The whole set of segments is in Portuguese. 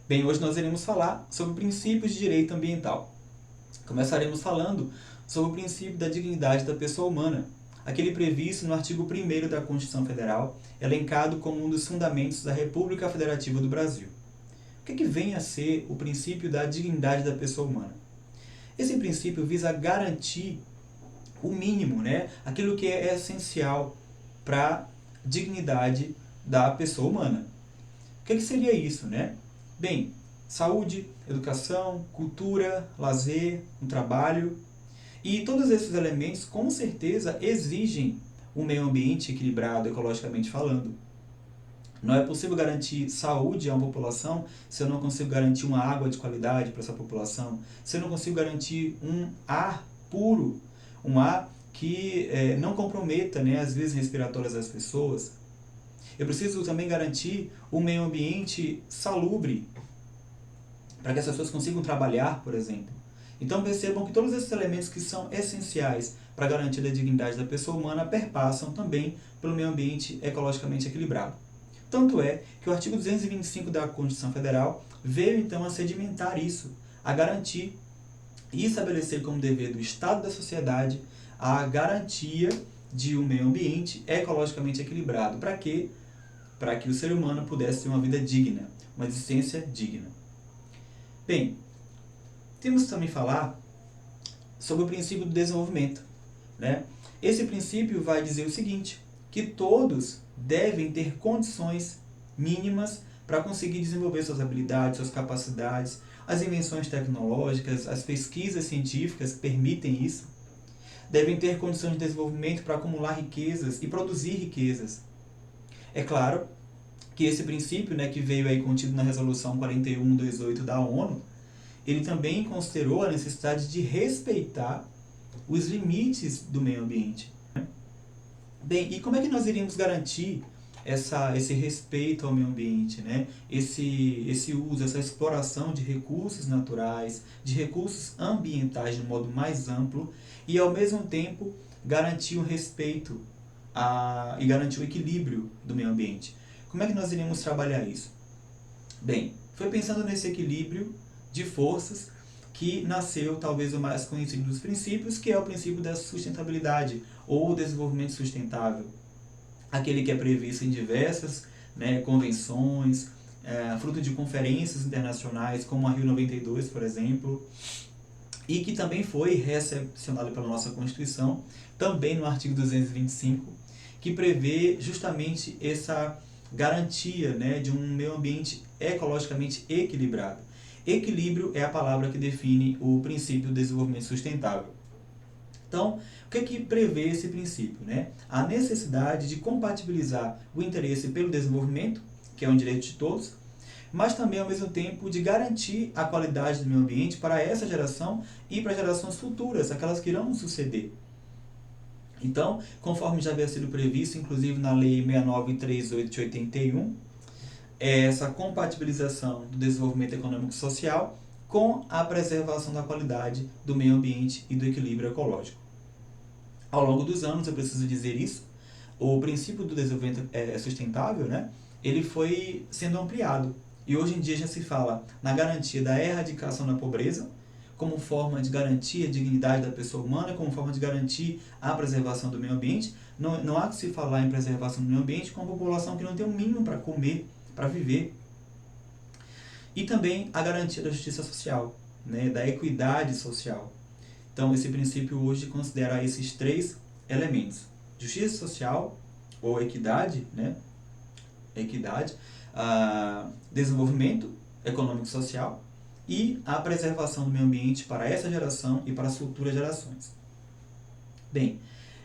Bem, hoje nós iremos falar sobre princípios de direito ambiental. Começaremos falando sobre o princípio da dignidade da pessoa humana, aquele previsto no artigo 1º da Constituição Federal, elencado como um dos fundamentos da República Federativa do Brasil. O que vem a ser o princípio da dignidade da pessoa humana? Esse princípio visa garantir o mínimo, aquilo que é essencial para a dignidade da pessoa humana. O que seria isso, Bem, saúde, educação, cultura, lazer, um trabalho. E todos esses elementos, com certeza, exigem um meio ambiente equilibrado, ecologicamente falando. Não é possível garantir saúde a uma população se eu não consigo garantir uma água de qualidade para essa população, se eu não consigo garantir um ar puro, um ar que não comprometa as vias respiratórias das pessoas. Eu preciso também garantir um meio ambiente salubre, para que as pessoas consigam trabalhar, por exemplo. Então percebam que todos esses elementos que são essenciais para garantir a dignidade da pessoa humana perpassam também pelo meio ambiente ecologicamente equilibrado. Tanto é que o artigo 225 da Constituição Federal veio então a sedimentar isso, a garantir e estabelecer como dever do Estado e da sociedade a garantia de um meio ambiente ecologicamente equilibrado. Para quê? Para que o ser humano pudesse ter uma vida digna, uma existência digna. Bem, temos que também falar sobre o princípio do desenvolvimento. Esse princípio vai dizer o seguinte, que todos devem ter condições mínimas para conseguir desenvolver suas habilidades, suas capacidades, as invenções tecnológicas, as pesquisas científicas que permitem isso. Devem ter condições de desenvolvimento para acumular riquezas e produzir riquezas. É claro que esse princípio, que veio aí contido na Resolução 41/28 da ONU, ele também considerou a necessidade de respeitar os limites do meio ambiente. Bem, e como é que nós iríamos garantir esse respeito ao meio ambiente, esse uso, essa exploração de recursos naturais, de recursos ambientais de um modo mais amplo e, ao mesmo tempo, garantir o respeito e garantir o equilíbrio do meio ambiente? Como é que nós iríamos trabalhar isso? Bem, foi pensando nesse equilíbrio de forças que nasceu talvez o mais conhecido dos princípios, que é o princípio da sustentabilidade ou desenvolvimento sustentável. Aquele que é previsto em diversas convenções, fruto de conferências internacionais, como a Rio 92, por exemplo, e que também foi recepcionado pela nossa Constituição, também no artigo 225, que prevê justamente essa garantia de um meio ambiente ecologicamente equilibrado. Equilíbrio é a palavra que define o princípio do desenvolvimento sustentável. Então, o que prevê esse princípio? A necessidade de compatibilizar o interesse pelo desenvolvimento, que é um direito de todos, mas também, ao mesmo tempo, de garantir a qualidade do meio ambiente para essa geração e para gerações futuras, aquelas que irão suceder. Então, conforme já havia sido previsto, inclusive na Lei 6938 de 81, essa compatibilização do desenvolvimento econômico e social com a preservação da qualidade do meio ambiente e do equilíbrio ecológico. Ao longo dos anos, eu preciso dizer isso, o princípio do desenvolvimento sustentável, ele foi sendo ampliado. E hoje em dia já se fala na garantia da erradicação da pobreza, como forma de garantir a dignidade da pessoa humana, como forma de garantir a preservação do meio ambiente. Não há que se falar em preservação do meio ambiente com a população que não tem o mínimo para comer, para viver. E também a garantia da justiça social, da equidade social. Então, esse princípio hoje considera esses três elementos: justiça social, ou equidade, desenvolvimento econômico e social, e a preservação do meio ambiente para essa geração e para as futuras gerações. Bem,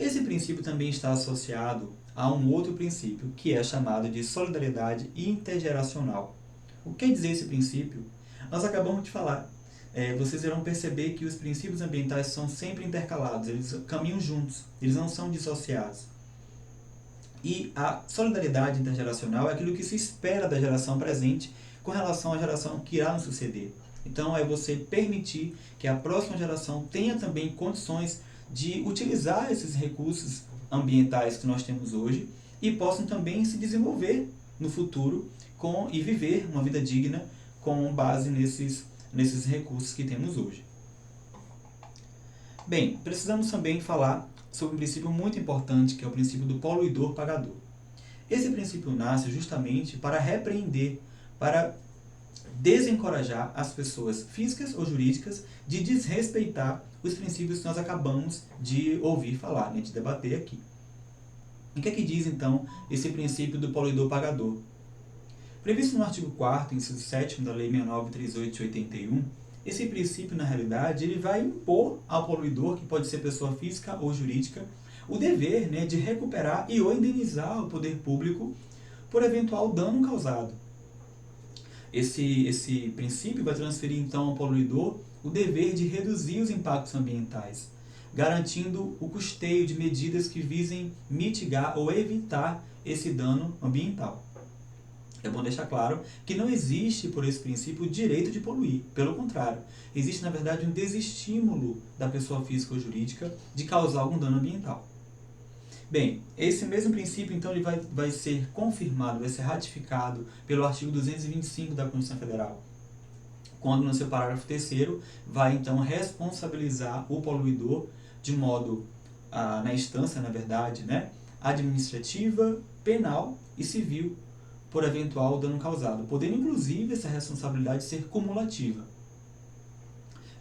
esse princípio também está associado a um outro princípio, que é chamado de solidariedade intergeracional. O que quer dizer esse princípio? Nós acabamos de falar. Vocês irão perceber que os princípios ambientais são sempre intercalados, eles caminham juntos, eles não são dissociados. E a solidariedade intergeracional é aquilo que se espera da geração presente com relação à geração que irá nos suceder. Então, é você permitir que a próxima geração tenha também condições de utilizar esses recursos ambientais que nós temos hoje e possam também se desenvolver no futuro e viver uma vida digna com base nesses recursos que temos hoje. Bem, precisamos também falar sobre um princípio muito importante, que é o princípio do poluidor-pagador. Esse princípio nasce justamente para repreender, para desencorajar as pessoas físicas ou jurídicas de desrespeitar os princípios que nós acabamos de ouvir falar, de debater aqui. O que é que diz, então, esse princípio do poluidor-pagador? Previsto no artigo 4º, inciso 7º da Lei 6938 de 81, esse princípio, na realidade, ele vai impor ao poluidor, que pode ser pessoa física ou jurídica, o dever de recuperar e ou indenizar o poder público por eventual dano causado. Esse princípio vai transferir, então, ao poluidor o dever de reduzir os impactos ambientais, garantindo o custeio de medidas que visem mitigar ou evitar esse dano ambiental. É bom deixar claro que não existe, por esse princípio, o direito de poluir. Pelo contrário, existe, na verdade, um desestímulo da pessoa física ou jurídica de causar algum dano ambiental. Bem, esse mesmo princípio, então, ele vai ser confirmado, vai ser ratificado pelo artigo 225 da Constituição Federal, quando, no seu parágrafo 3º, vai, então, responsabilizar o poluidor de modo, na instância, na verdade, administrativa, penal e civil, por eventual dano causado, podendo, inclusive, essa responsabilidade ser cumulativa.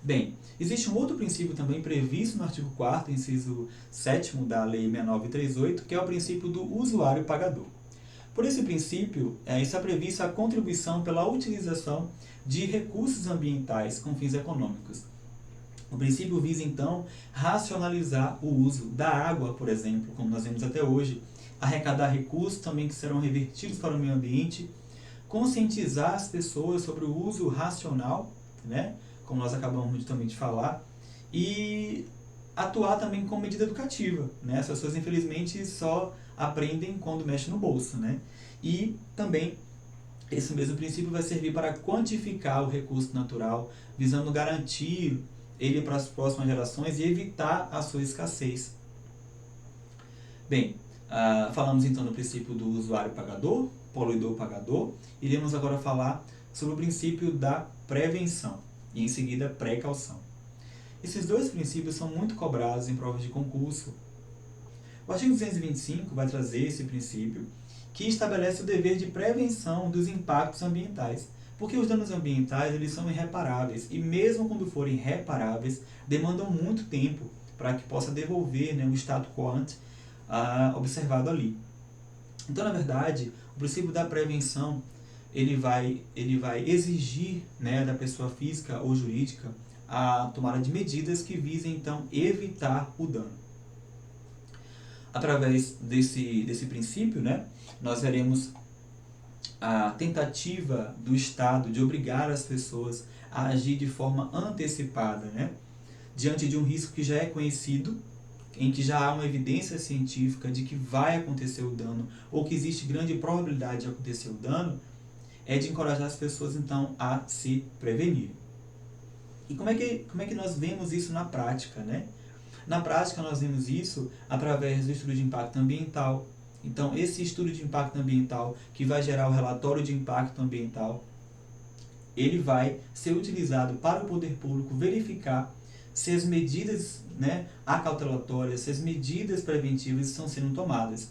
Bem, existe um outro princípio também previsto no artigo 4º, inciso 7º da Lei 6938, que é o princípio do usuário pagador. Por esse princípio, está prevista a contribuição pela utilização de recursos ambientais com fins econômicos. O princípio visa, então, racionalizar o uso da água, por exemplo, como nós vemos até hoje, arrecadar recursos também que serão revertidos para o meio ambiente, conscientizar as pessoas sobre o uso racional, como nós acabamos também de falar, e atuar também como medida educativa. As pessoas, infelizmente, só aprendem quando mexem no bolso. E também esse mesmo princípio vai servir para quantificar o recurso natural, visando garantir ele para as próximas gerações e evitar a sua escassez. Bem, falamos então do princípio do usuário pagador, poluidor pagador. Iremos agora falar sobre o princípio da prevenção e em seguida precaução. Esses dois princípios são muito cobrados em provas de concurso. O artigo 225 vai trazer esse princípio que estabelece o dever de prevenção dos impactos ambientais, porque os danos ambientais eles são irreparáveis e mesmo quando forem reparáveis demandam muito tempo para que possa devolver o status quo ante observado ali. Então, na verdade, o princípio da prevenção ele vai exigir da pessoa física ou jurídica a tomada de medidas que visem, então, evitar o dano. Através desse princípio, nós veremos a tentativa do Estado de obrigar as pessoas a agir de forma antecipada, diante de um risco que já é conhecido, em que já há uma evidência científica de que vai acontecer o dano, ou que existe grande probabilidade de acontecer o dano, é de encorajar as pessoas, então, a se prevenir. E como é que nós vemos isso na prática, Na prática, nós vemos isso através do estudo de impacto ambiental. Então, esse estudo de impacto ambiental, que vai gerar o relatório de impacto ambiental, ele vai ser utilizado para o poder público verificar se as medidas acautelatórias, se as medidas preventivas estão sendo tomadas.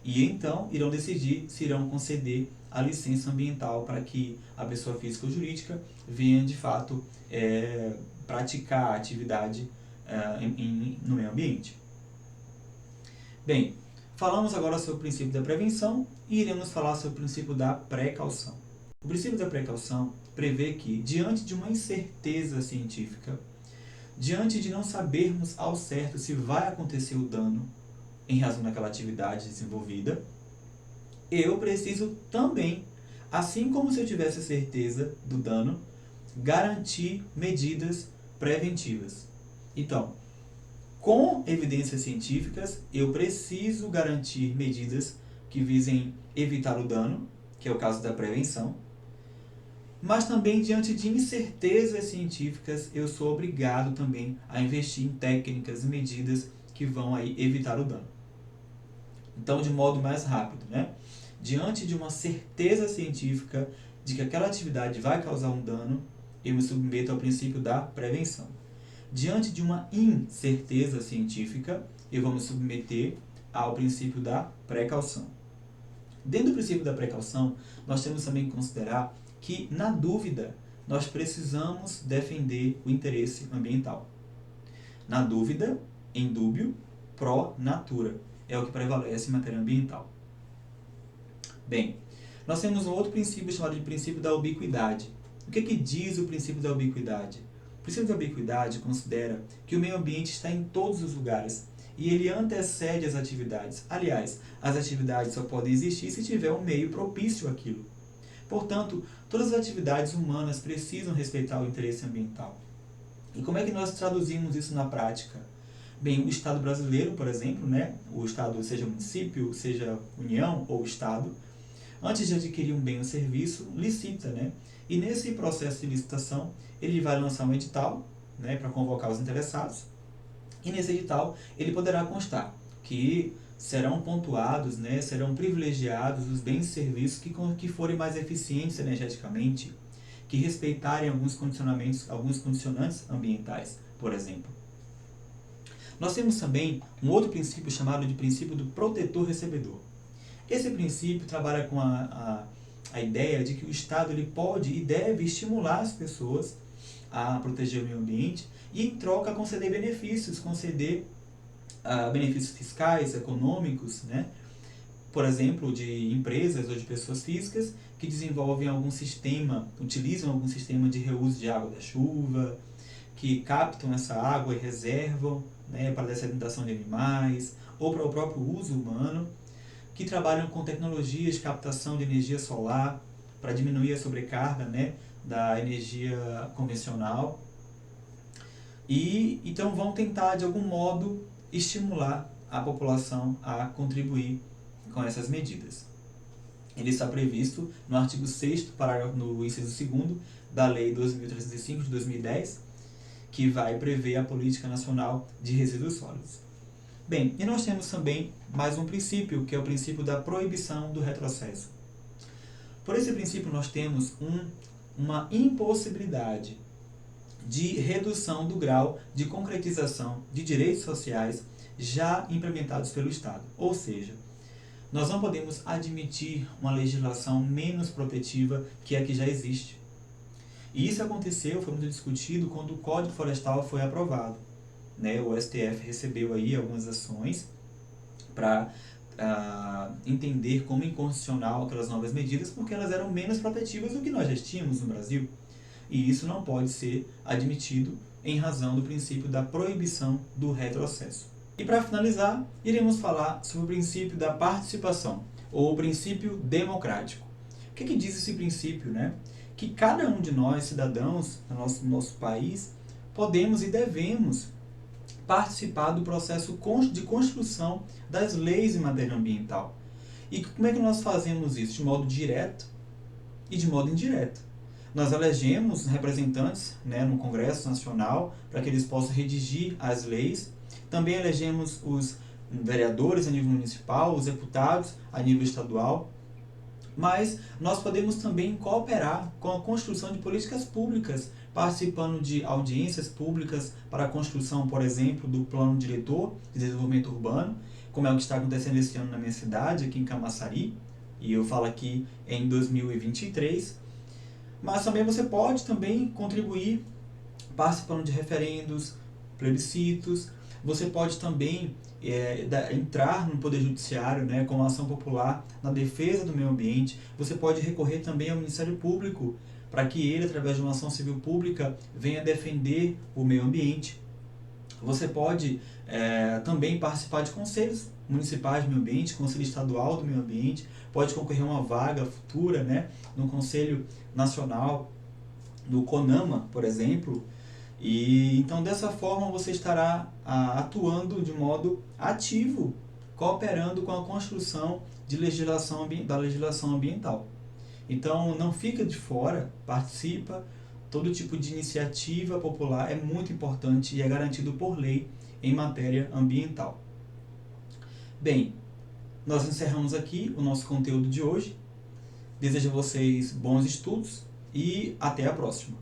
E então irão decidir se irão conceder a licença ambiental para que a pessoa física ou jurídica venha de fato praticar a atividade no meio ambiente. Bem, falamos agora sobre o princípio da prevenção e iremos falar sobre o princípio da precaução. O princípio da precaução prevê que, diante de uma incerteza científica, diante de não sabermos ao certo se vai acontecer o dano em razão daquela atividade desenvolvida, eu preciso também, assim como se eu tivesse certeza do dano, garantir medidas preventivas. Então, com evidências científicas, eu preciso garantir medidas que visem evitar o dano, que é o caso da prevenção, mas também diante de incertezas científicas, eu sou obrigado também a investir em técnicas e medidas que vão aí evitar o dano. Então, de modo mais rápido, diante de uma certeza científica, de que aquela atividade vai causar um dano, eu me submeto ao princípio da prevenção. Diante de uma incerteza científica, eu vou me submeter ao princípio da precaução. Dentro do princípio da precaução, nós temos também que considerar que, na dúvida, nós precisamos defender o interesse ambiental. Na dúvida, em dúbio, pro natura. É o que prevalece em matéria ambiental. Bem, nós temos um outro princípio chamado de princípio da ubiquidade. O que diz o princípio da ubiquidade? O princípio da ubiquidade considera que o meio ambiente está em todos os lugares e ele antecede as atividades. Aliás, as atividades só podem existir se tiver um meio propício àquilo. Portanto, todas as atividades humanas precisam respeitar o interesse ambiental. E como é que nós traduzimos isso na prática? Bem, o Estado brasileiro, por exemplo, né, o Estado, seja município, seja União ou Estado, antes de adquirir um bem ou serviço, licita, né? E nesse processo de licitação, ele vai lançar um edital, né, para convocar os interessados. E nesse edital, ele poderá constar que serão pontuados, né, serão privilegiados os bens e serviços que forem mais eficientes energeticamente, que respeitarem alguns condicionantes ambientais, por exemplo. Nós temos também um outro princípio chamado de princípio do protetor-recebedor. Esse princípio trabalha com a ideia de que o Estado ele pode e deve estimular as pessoas a proteger o meio ambiente e, em troca, conceder benefícios, benefícios fiscais, econômicos, né? Por exemplo, de empresas ou de pessoas físicas que desenvolvem algum sistema, utilizam algum sistema de reuso de água da chuva, que captam essa água e reservam, né, para a dessalinização de animais ou para o próprio uso humano, que trabalham com tecnologias de captação de energia solar para diminuir a sobrecarga, né, da energia convencional. E então vão tentar, de algum modo, estimular a população a contribuir com essas medidas. Ele está previsto no artigo 6º, parágrafo no inciso 2º da Lei 2.305 de 2010, que vai prever a Política Nacional de Resíduos Sólidos. Bem, e nós temos também mais um princípio, que é o princípio da proibição do retrocesso. Por esse princípio, nós temos uma impossibilidade de redução do grau de concretização de direitos sociais já implementados pelo Estado. Ou seja, nós não podemos admitir uma legislação menos protetiva que a que já existe. E isso aconteceu, foi muito discutido quando o Código Florestal foi aprovado. Né? O STF recebeu aí algumas ações para entender como inconstitucional aquelas novas medidas, porque elas eram menos protetivas do que nós já tínhamos no Brasil. E isso não pode ser admitido em razão do princípio da proibição do retrocesso. E para finalizar, iremos falar sobre o princípio da participação, ou o princípio democrático. O que diz esse princípio? Né? Que cada um de nós, cidadãos do nosso país, podemos e devemos participar do processo de construção das leis em matéria ambiental. E como é que nós fazemos isso? De modo direto e de modo indireto. Nós elegemos representantes, né, no Congresso Nacional para que eles possam redigir as leis. Também elegemos os vereadores a nível municipal, os deputados a nível estadual. Mas nós podemos também cooperar com a construção de políticas públicas, participando de audiências públicas para a construção, por exemplo, do Plano Diretor de Desenvolvimento Urbano, como é o que está acontecendo esse ano na minha cidade, aqui em Camaçari, e eu falo aqui em 2023. Mas também você pode também contribuir participando de referendos, plebiscitos. Você pode também entrar no Poder Judiciário, né, com uma ação popular na defesa do meio ambiente. Você pode recorrer também ao Ministério Público para que ele, através de uma ação civil pública, venha defender o meio ambiente. Você pode também participar de conselhos municipais do meio ambiente, Conselho Estadual do Meio Ambiente, pode concorrer a uma vaga futura, né, no Conselho Nacional, do CONAMA, por exemplo. E então, dessa forma, você estará atuando de modo ativo, cooperando com a construção da legislação ambiental. Então, não fica de fora, participa. Todo tipo de iniciativa popular é muito importante e é garantido por lei em matéria ambiental. Bem, nós encerramos aqui o nosso conteúdo de hoje. Desejo a vocês bons estudos e até a próxima.